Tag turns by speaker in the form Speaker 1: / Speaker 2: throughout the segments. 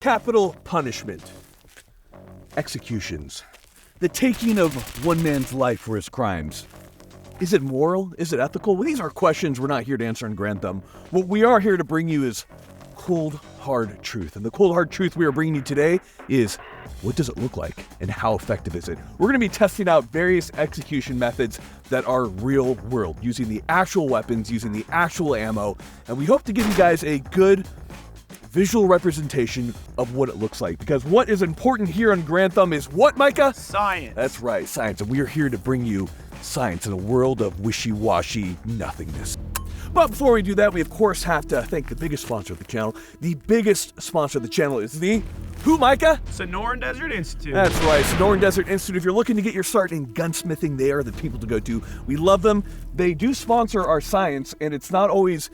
Speaker 1: Capital punishment. Executions. The taking of one man's life for his crimes. Is it moral? Is it ethical? Well, these are questions we're not here to answer in Grand Thumb. What we are here to bring you is cold, hard truth. And the cold, hard truth we are bringing you today is, what does it look like and how effective is it? We're going to be testing out various execution methods that are real world, using the actual weapons, using the actual ammo, and we hope to give you guys a good visual representation of what it looks like. Because what is important here on Grand Thumb is what, Micah?
Speaker 2: Science.
Speaker 1: That's right, science. And we are here to bring you science in a world of wishy-washy nothingness. But before we do that, we of course have to thank the biggest sponsor of the channel. The biggest sponsor of the channel is the who, Micah?
Speaker 2: Sonoran Desert Institute.
Speaker 1: That's right, Sonoran Desert Institute. If you're looking to get your start in gunsmithing, they are the people to go to. We love them. They do sponsor our science, and it's not always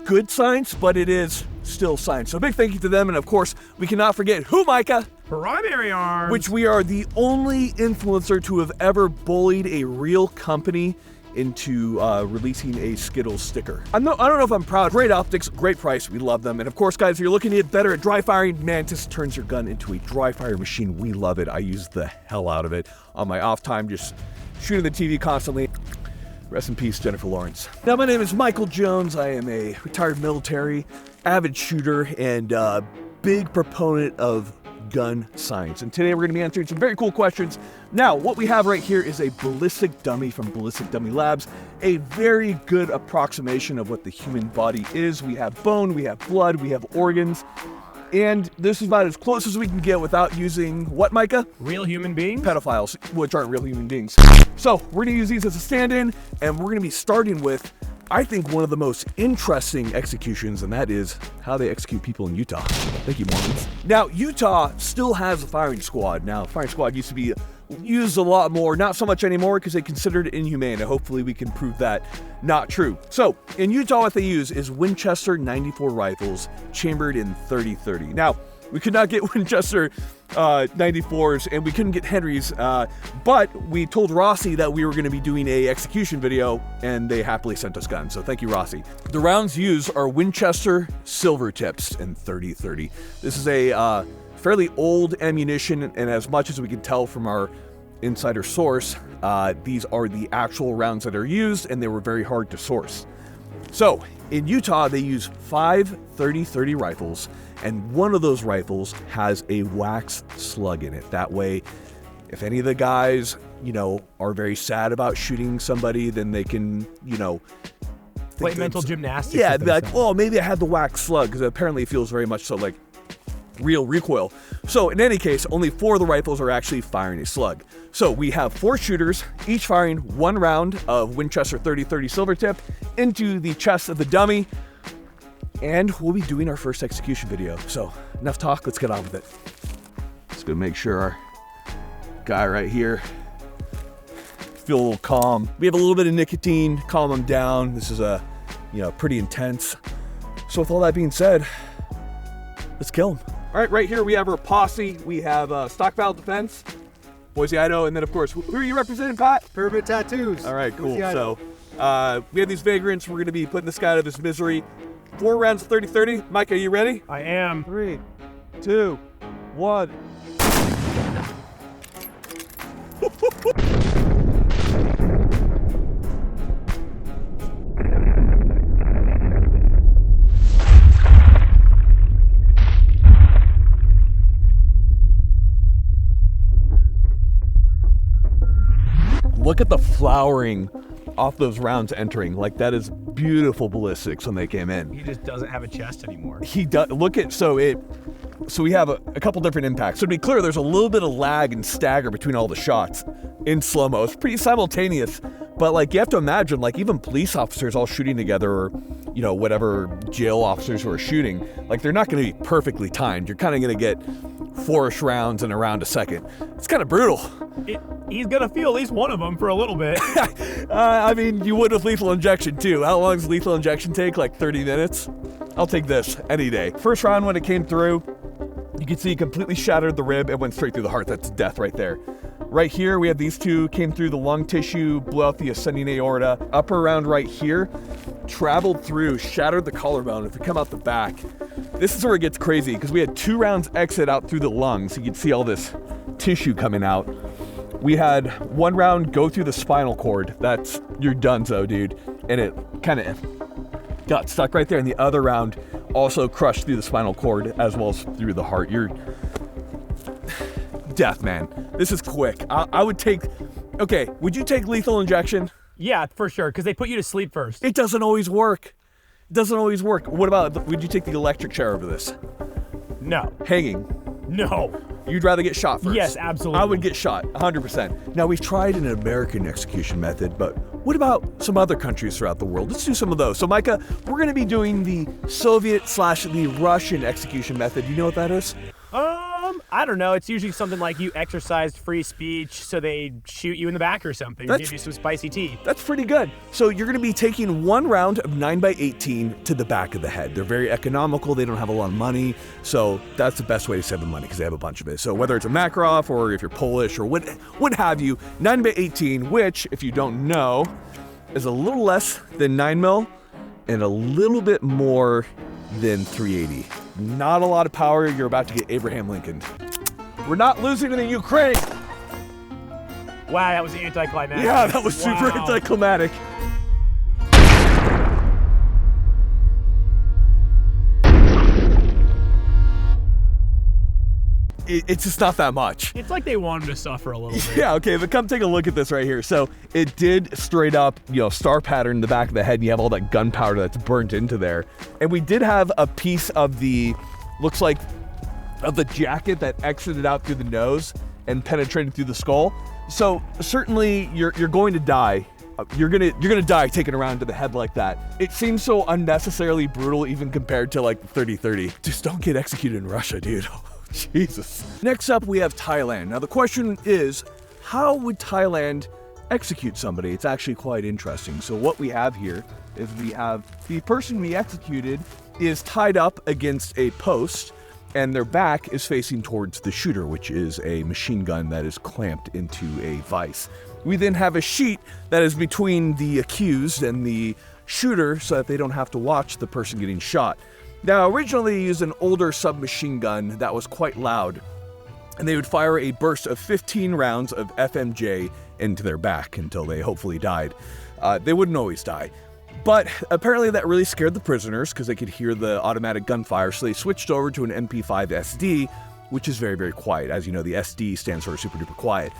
Speaker 1: good science, but it is still science. So big thank you to them, and of course, we cannot forget who, Micah?
Speaker 2: Primary Arms.
Speaker 1: Which we are the only influencer to have ever bullied a real company into releasing a Skittles sticker. I don't know if I'm proud. Great optics, great price, we love them. And of course, guys, if you're looking to get better at dry firing, Mantis turns your gun into a dry fire machine. We love it. I use the hell out of it on my off time, just shooting the TV constantly. Rest in peace, Jennifer Lawrence. Now, my name is Michael Jones. I am a retired military, avid shooter, and big proponent of gun science. And today we're going to be answering some very cool questions. Now, what we have right here is a ballistic dummy from Ballistic Dummy Labs, a very good approximation of what the human body is. We have bone, we have blood, we have organs, and this is about as close as we can get without using what, Micah?
Speaker 2: Real human beings?
Speaker 1: Pedophiles, which aren't real human beings. So we're going to use these as a stand-in, and we're going to be starting with, I think, one of the most interesting executions, and that is how they execute people in Utah. Thank you, Mormons. Now, Utah still has a firing squad. Now, firing squad used to be used a lot more, not so much anymore because they considered it inhumane, and hopefully we can prove that not true. So, in Utah, what they use is Winchester 94 rifles chambered in 30-30. Now, we could not get Winchester 94s, and we couldn't get Henrys, but we told Rossi that we were going to be doing a execution video, and they happily sent us guns, so thank you, Rossi. The rounds used are Winchester silver tips in 30-30. This is a fairly old ammunition, and as much as we can tell from our insider source, these are the actual rounds that are used, and they were very hard to source. So, in Utah, they use 5 30-30 rifles, and one of those rifles has a wax slug in it. That way, if any of the guys, are very sad about shooting somebody, then they can,
Speaker 2: play mental gymnastics.
Speaker 1: Yeah, be like, oh, maybe I had the wax slug, because apparently it feels very much so like real recoil. So in any case, only 4 of the rifles are actually firing a slug. So we have 4 shooters, each firing 1 round of Winchester 30-30 silver tip into the chest of the dummy, and we'll be doing our first execution video. So enough talk, let's get on with it. Just gonna make sure our guy right here feel a little calm. We have a little bit of nicotine, calm him down. This is pretty intense. So with all that being said, let's kill him. All right, right here we have our posse. We have Stockpile Defense, Boise, Idaho, and then of course, who are you representing, Pat?
Speaker 3: Pyramid Tattoos.
Speaker 1: All right, cool. So we have these vagrants. We're gonna be putting this guy out of his misery. 4 rounds of 30-30. Mike, are you ready?
Speaker 2: I am.
Speaker 3: 3, 2, 1.
Speaker 1: Look at the flowering off those rounds entering. Like, that is beautiful ballistics when they came in.
Speaker 2: He just doesn't have a chest anymore.
Speaker 1: He does. Look at, so we have a couple different impacts. So to be clear, there's a little bit of lag and stagger between all the shots in slow-mo. It's pretty simultaneous, but like, you have to imagine, like, even police officers all shooting together, or whatever jail officers who are shooting, like, they're not going to be perfectly timed. You're kind of going to get 4-ish rounds in around a second. It's kind of brutal.
Speaker 2: He's gonna feel at least one of them for a little bit.
Speaker 1: I mean, you would with lethal injection too. How long does lethal injection take? Like 30 minutes? I'll take this any day. First round, when it came through, you can see it completely shattered the rib and went straight through the heart. That's death right there. Right here, we have these two, came through the lung tissue, blew out the ascending aorta. Upper round right here, traveled through, shattered the collarbone. If we come out the back, This is where it gets crazy because we had 2 rounds exit out through the lungs. You can see all this tissue coming out. We had 1 round go through the spinal cord. That's, you're donezo, dude. And it kind of got stuck right there. And the other round also crushed through the spinal cord as well as through the heart. You're death, man. This is quick. I would take, okay, would you take lethal injection?
Speaker 2: Yeah, for sure, because they put you to sleep first.
Speaker 1: It doesn't always work. It doesn't always work. What about, would you take the electric chair over this?
Speaker 2: No.
Speaker 1: Hanging.
Speaker 2: No.
Speaker 1: You'd rather get shot first?
Speaker 2: Yes, absolutely.
Speaker 1: I would get shot, 100%. Now, we've tried an American execution method, but what about some other countries throughout the world? Let's do some of those. So, Micah, we're going to be doing the Soviet/the Russian execution method. You know what that is?
Speaker 2: I don't know. It's usually something like you exercised free speech, so they shoot you in the back or something. Give you some spicy tea.
Speaker 1: That's pretty good. So you're going to be taking 1 round of 9x18 to the back of the head. They're very economical. They don't have a lot of money. So that's the best way to save the money because they have a bunch of it. So whether it's a Makarov or if you're Polish or what have you, 9x18, which, if you don't know, is a little less than 9mm and a little bit more than 380. Not a lot of power. You're about to get Abraham Lincoln. We're not losing to the Ukraine.
Speaker 2: Wow, that was anticlimactic.
Speaker 1: Yeah, that was super anticlimactic. It's just not that much.
Speaker 2: It's like they wanted to suffer a little bit.
Speaker 1: Yeah, okay, but come take a look at this right here. So it did straight up, star pattern in the back of the head, and you have all that gunpowder that's burnt into there. And we did have a piece of the, looks like, of the jacket that exited out through the nose and penetrated through the skull. So certainly you're going to die. You're gonna die taking a round to the head like that. It seems so unnecessarily brutal even compared to like the 30-30. Just don't get executed in Russia, dude. Jesus. Next up, we have Thailand. Now, the question is, how would Thailand execute somebody? It's actually quite interesting. So what we have here is we have the person we executed is tied up against a post, and their back is facing towards the shooter, which is a machine gun that is clamped into a vise. We then have a sheet that is between the accused and the shooter so that they don't have to watch the person getting shot. Now, originally they used an older submachine gun that was quite loud, and they would fire a burst of 15 rounds of FMJ into their back until they hopefully died. They wouldn't always die. But apparently that really scared the prisoners because they could hear the automatic gunfire, so they switched over to an MP5 SD, which is very, very quiet. As you know, the SD stands for super duper quiet.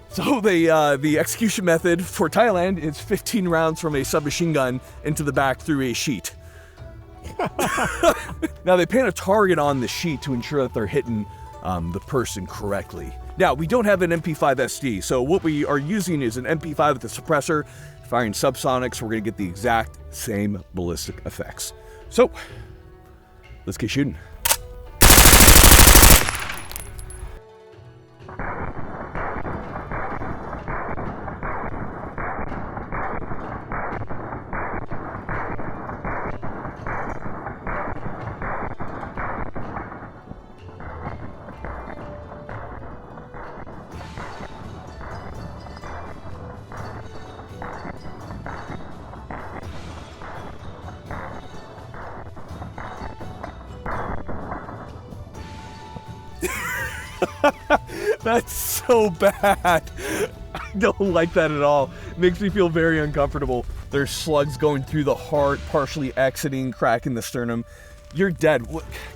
Speaker 1: So the execution method for Thailand is 15 rounds from a submachine gun into the back through a sheet. Now, they paint a target on the sheet to ensure that they're hitting the person correctly. Now, we don't have an MP5 SD, so what we are using is an MP5 with a suppressor, firing subsonics. We're going to get the exact same ballistic effects. So, let's get shooting. That's so bad. I don't like that at all. It makes me feel very uncomfortable. There's slugs going through the heart, partially exiting, cracking the sternum. You're dead.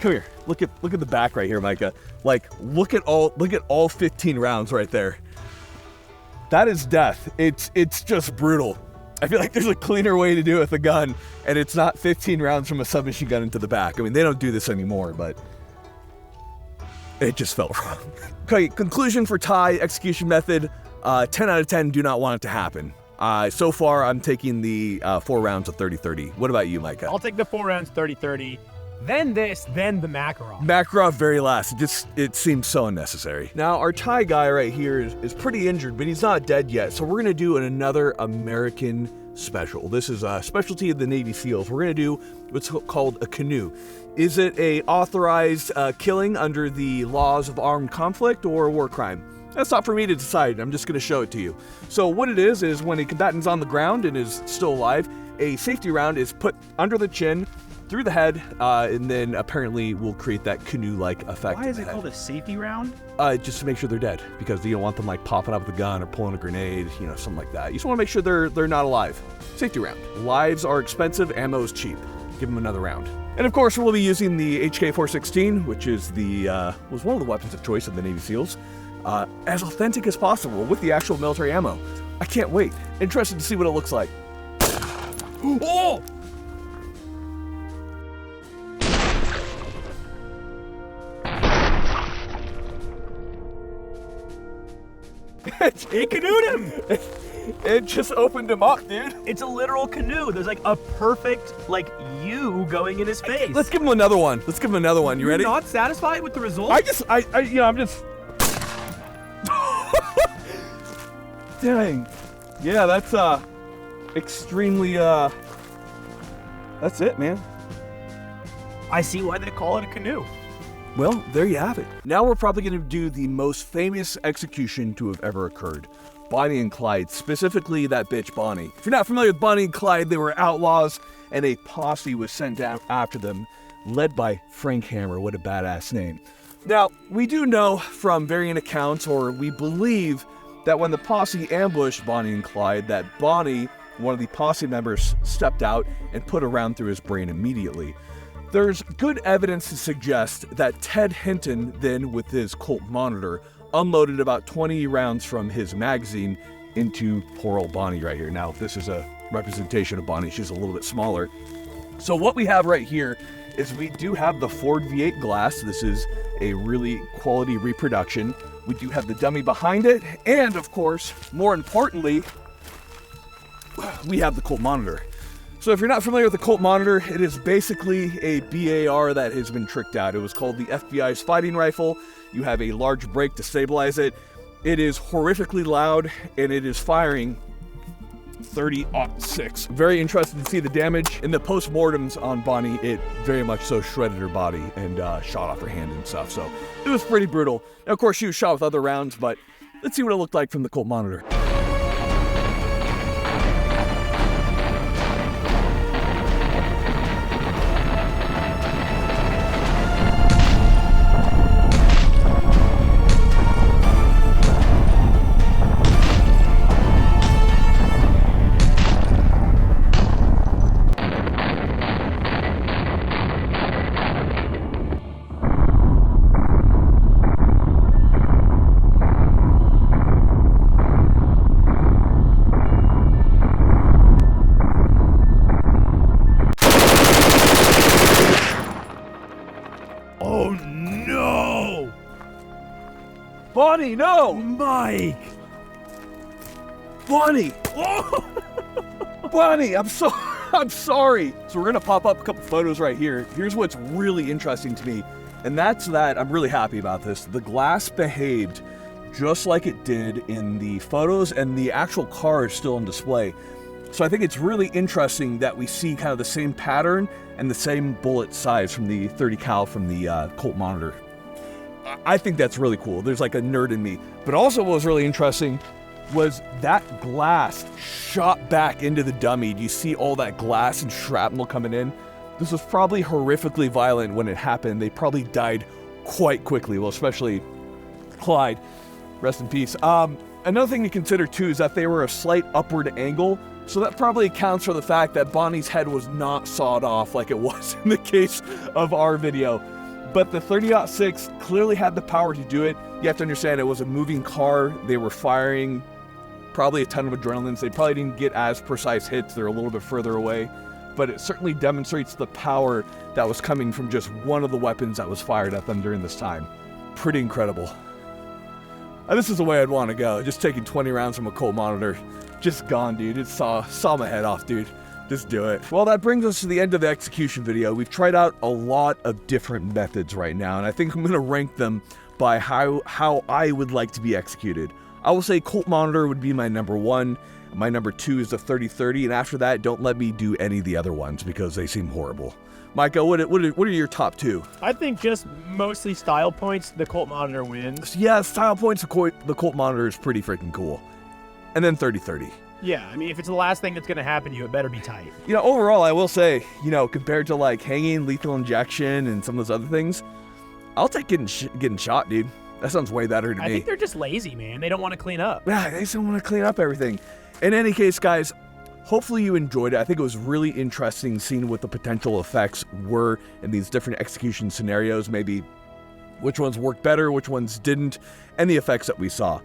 Speaker 1: Come here. Look at the back right here, Micah. Like, look at all 15 rounds right there. That is death. It's just brutal. I feel like there's a cleaner way to do it with a gun, and it's not 15 rounds from a submachine gun into the back. I mean, they don't do this anymore, but it just felt wrong. Okay, conclusion for Thai execution method, 10 out of 10 do not want it to happen. So far, I'm taking the 4 rounds of 30-30. What about you, Micah?
Speaker 2: I'll take the 4 rounds 30-30, then this, then the Makarov.
Speaker 1: Makarov very last. It seems so unnecessary. Now, our Thai guy right here is pretty injured, but he's not dead yet. So we're going to do another American special. This is a specialty of the Navy SEALs. We're going to do what's called a canoe. Is it a authorized killing under the laws of armed conflict or a war crime? That's not for me to decide. I'm just going to show it to you. So what it is when a combatant's on the ground and is still alive, a safety round is put under the chin, through the head, and then apparently will create that canoe-like effect.
Speaker 2: Why is it called a safety round?
Speaker 1: Just to make sure they're dead, because you don't want them like popping up with a gun or pulling a grenade, you know, something like that. You just want to make sure they're not alive. Safety round. Lives are expensive, ammo is cheap. Give them another round. And of course, we'll be using the HK416, which is was one of the weapons of choice of the Navy SEALs, as authentic as possible with the actual military ammo. I can't wait. Interested to see what it looks like. Oh!
Speaker 2: It canoed him!
Speaker 1: It just opened him up, dude.
Speaker 2: It's a literal canoe. There's like a perfect, like, U going in his face.
Speaker 1: Let's give him another one. You ready?
Speaker 2: You're not satisfied with the result?
Speaker 1: I'm just... Dang. Yeah, that's, extremely, that's it, man.
Speaker 2: I see why they call it a canoe.
Speaker 1: Well, there you have it. Now we're probably going to do the most famous execution to have ever occurred. Bonnie and Clyde, specifically that bitch Bonnie. If you're not familiar with Bonnie and Clyde, they were outlaws, and a posse was sent down after them, led by Frank Hammer. What a badass name. Now, we do know from varying accounts, or we believe, that when the posse ambushed Bonnie and Clyde, that Bonnie, one of the posse members, stepped out and put a round through his brain immediately. There's good evidence to suggest that Ted Hinton, then with his Colt Monitor, unloaded about 20 rounds from his magazine into poor old Bonnie right here. Now, this is a representation of Bonnie. She's a little bit smaller. So what we have right here is we do have the Ford V8 glass. This is a really quality reproduction. We do have the dummy behind it. And of course, more importantly, we have the Colt Monitor. So if you're not familiar with the Colt Monitor, it is basically a BAR that has been tricked out. It was called the FBI's fighting rifle. You have a large brake to stabilize it. It is horrifically loud, and it is firing 30-06. Very interested to see the damage. In the post-mortems on Bonnie, it very much so shredded her body and shot off her hand and stuff. So it was pretty brutal. Now, of course, she was shot with other rounds, but let's see what it looked like from the Colt Monitor.
Speaker 2: Oh no!
Speaker 1: Bonnie, no!
Speaker 2: Mike!
Speaker 1: Bonnie!
Speaker 2: Oh!
Speaker 1: Bonnie, I'm sorry. So we're gonna pop up a couple photos right here. Here's what's really interesting to me, and that's that I'm really happy about this. The glass behaved just like it did in the photos, and the actual car is still on display. So I think it's really interesting that we see kind of the same pattern and the same bullet size from the 30 cal from the Colt Monitor. I think that's really cool. There's like a nerd in me. But also what was really interesting was that glass shot back into the dummy. Do you see all that glass and shrapnel coming in? This was probably horrifically violent when it happened. They probably died quite quickly. Well, especially Clyde. Rest in peace. Another thing to consider too is that they were a slight upward angle. So that probably accounts for the fact that Bonnie's head was not sawed off like it was in the case of our video. But the 30-06 clearly had the power to do it. You have to understand it was a moving car. They were firing probably a ton of adrenaline. So they probably didn't get as precise hits. They're a little bit further away. But it certainly demonstrates the power that was coming from just one of the weapons that was fired at them during this time. Pretty incredible. This is the way I'd want to go. Just taking 20 rounds from a Colt Monitor. Just gone, dude. It saw my head off, dude. Just do it. Well, that brings us to the end of the execution video. We've tried out a lot of different methods right now, and I think I'm going to rank them by how I would like to be executed. I will say Colt Monitor would be my number 1. My number 2 is the 30-30, and after that, don't let me do any of the other ones because they seem horrible. Micah, what are your top 2?
Speaker 2: I think just mostly style points, the Colt Monitor wins.
Speaker 1: Yeah, style points, the Colt Monitor is pretty freaking cool. And then 30-30.
Speaker 2: Yeah, I mean, if it's the last thing that's going to happen to you, it better be tight.
Speaker 1: You know, overall, I will say, you know, compared to like hanging, lethal injection, and some of those other things, I'll take getting shot, dude. That sounds way better to me.
Speaker 2: I think they're just lazy, man. They don't want to clean up.
Speaker 1: Yeah, they just don't want to clean up everything. In any case, guys, hopefully you enjoyed it. I think it was really interesting seeing what the potential effects were in these different execution scenarios, maybe which ones worked better, which ones didn't, and the effects that we saw.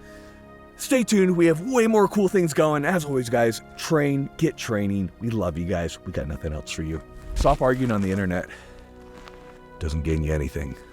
Speaker 1: Stay tuned. We have way more cool things going. As always, guys, train, get training. We love you guys. We got nothing else for you. Stop arguing on the internet. Doesn't gain you anything.